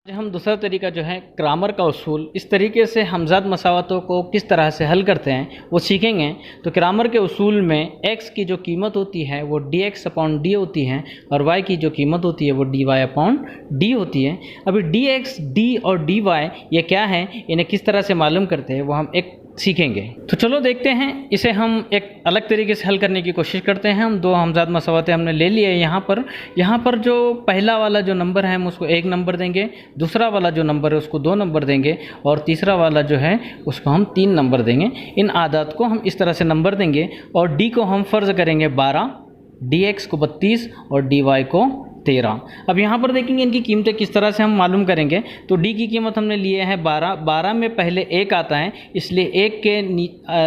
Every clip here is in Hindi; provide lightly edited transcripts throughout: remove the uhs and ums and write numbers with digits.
आज हम दूसरा तरीका जो है क्रामर का उसूल, इस तरीके से हमज़ाद मसावतों को किस तरह से हल करते हैं वो सीखेंगे। तो क्रामर के उसूल में x की जो कीमत होती है वो dx अपॉन d होती है और y की जो कीमत होती है वो dy अपॉन d होती है। अभी dx, d और dy ये क्या है, इन्हें किस तरह से मालूम करते हैं वो हम एक सीखेंगे। तो चलो देखते हैं, इसे हम एक अलग तरीके से हल करने की कोशिश करते हैं। हम दो हमज़ाद मसावतें हमने ले लिए। यहाँ पर जो पहला वाला जो नंबर है हम उसको 1 नंबर देंगे, दूसरा वाला जो नंबर है उसको 2 नंबर देंगे और तीसरा वाला जो है उसको हम 3 नंबर देंगे। इन आदात को हम इस तरह से नंबर देंगे और d को हम फ़र्ज़ करेंगे 12, dx को 32 और dy को 13। अब यहाँ पर देखेंगे इनकी कीमतें किस तरह से हम मालूम करेंगे। तो d की कीमत हमने लिए है 12, 12 में पहले 1 आता है, इसलिए 1 के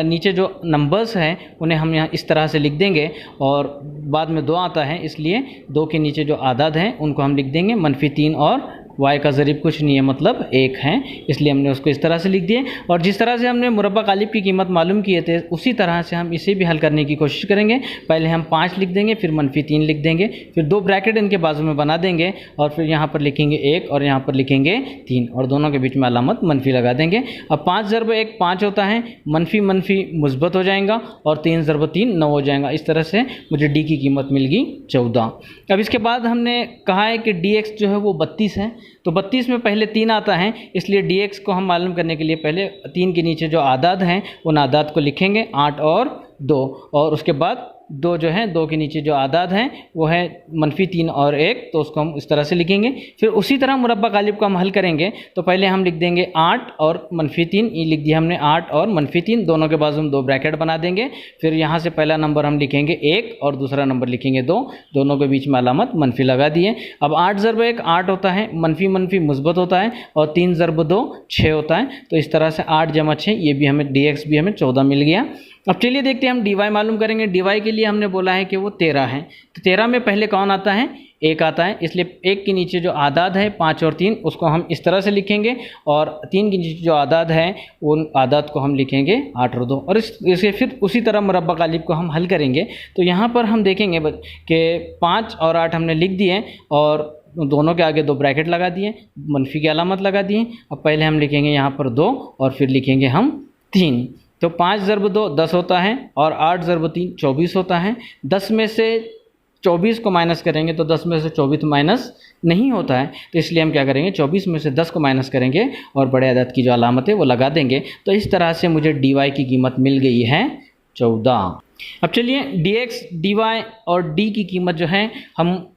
नीचे जो नंबर्स हैं उन्हें हम यहाँ इस तरह से लिख देंगे और बाद में 2 आता है, इसलिए 2 के नीचे जो आदाद हैं उनको हम लिख देंगे -3 और y का ज़रीब कुछ नहीं है मतलब 1 है, इसलिए हमने उसको इस तरह से लिख दिए। और जिस तरह से हमने मुरब्बा गालिब की कीमत मालूम किए थे उसी तरह से हम इसे भी हल करने की कोशिश करेंगे। पहले हम 5 लिख देंगे, फिर -3 लिख देंगे, फिर 2 ब्रैकेट इनके बाजू में बना देंगे और फिर यहाँ पर लिखेंगे 1 और यहाँ पर लिखेंगे 3 और दोनों के बीच में अलामत मनफी लगा देंगे। अब 5 ज़रब 1 5 होता है, मनफी मनफी मुस्बत हो जाएगा और 3 ज़रब 3 9 हो जाएगा। इस तरह से मुझे डी की कीमत मिल गई 14। अब इसके बाद हमने कहा है कि dx जो है वो 32 है, तो 32 में पहले 3 आता है, इसलिए dx को हम मालूम करने के लिए पहले 3 के नीचे जो आदाद हैं उन आदाद को लिखेंगे 8 और 2 और उसके बाद 2 जो है 2 के नीचे जो आदाद हैं वो है -3 और 1, तो उसको हम इस तरह से लिखेंगे। फिर उसी तरह मुरब्बा गालिब को हम हल करेंगे। तो पहले हम लिख देंगे 8 और -3, ये लिख दिया हमने 8 और -3, दोनों के बाजू में 2 ब्रैकेट बना देंगे। फिर यहाँ से पहला नंबर हम लिखेंगे 1 और दूसरा नंबर लिखेंगे 2, दोनों के बीच में अलामत मनफी लगा दिए। अब 8 ज़रब 1 8 होता है, मनफी मनफी मुस्बत होता है और 3 ज़रब 2 6 होता है। तो इस तरह से 8 जमा 6, ये भी हमें dx भी हमें 14 मिल गया। अब चलिए देखते हैं हम dy मालूम करेंगे। dy के लिए हमने बोला है कि वो 13 है, तो 13 में पहले कौन आता है, 1 आता है, इसलिए 1 के नीचे जो आदाद है 5 और 3 उसको हम इस तरह से लिखेंगे और 3 के नीचे जो आदाद है उन आदाद को हम लिखेंगे 8 और 2 और इसे फिर उसी तरह मुरब्बा गालिब को हम हल करेंगे। तो यहाँ पर हम देखेंगे कि 5 और 8 हमने लिख दिए और दोनों के आगे 2 ब्रैकेट लगा दिए, मनफी की अलामत लगा दिए। अब पहले हम लिखेंगे यहाँ पर 2 और फिर लिखेंगे हम 3। तो 5 ज़रब 2 10 होता है और 8 ज़रब 3 24 होता है। 10 में से 24 को माइनस करेंगे तो 10 में से 24 माइनस नहीं होता है, तो इसलिए हम क्या करेंगे 24 में से 10 को माइनस करेंगे और बड़े अदद की जो अलामत है वो लगा देंगे। तो इस तरह से मुझे dy की कीमत मिल गई है 14। अब चलिए dx, dy और d की कीमत जो है हम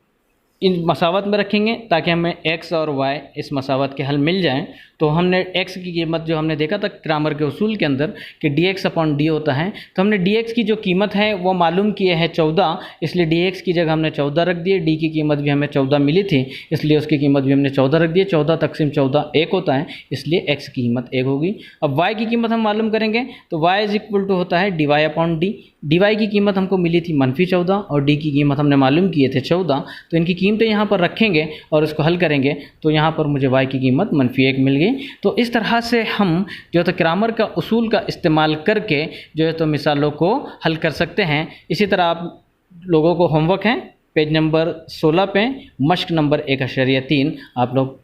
इन मसावत में रखेंगे ताकि हमें x और y इस मसावत के हल मिल जाएं। तो हमने x की कीमत जो हमने देखा था क्रामर के उसूल के अंदर कि dx अपॉन d होता है, तो हमने dx की जो कीमत है वो मालूम किए है 14, इसलिए dx की जगह हमने 14 रख दिए। d की कीमत भी हमें 14 मिली थी, इसलिए उसकी कीमत भी हमने 14 रख दी। 14 तकसीम 14 1 होता है, इसलिए x की कीमत 1 होगी। अब y की कीमत हम मालूम करेंगे, तो y इज इक्वल टू होता है dy अपॉन d। dy की कीमत हमको मिली थी -14 और d की कीमत हमने मालूम किए थे 14, तो इनकी कीमतें यहाँ पर रखेंगे और इसको हल करेंगे तो यहाँ पर मुझे y की कीमत -1 मिल गई। तो इस तरह से हम जो है तो क्रामर का उसूल का इस्तेमाल करके जो है तो मिसालों को हल कर सकते हैं। इसी तरह आप लोगों को होमवर्क है पेज नंबर 16 पे मश्क नंबर 1.3, आप लोग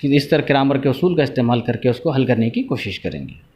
इस तरह क्रामर के उसूल का इस्तेमाल करके उसको हल करने की कोशिश करेंगे।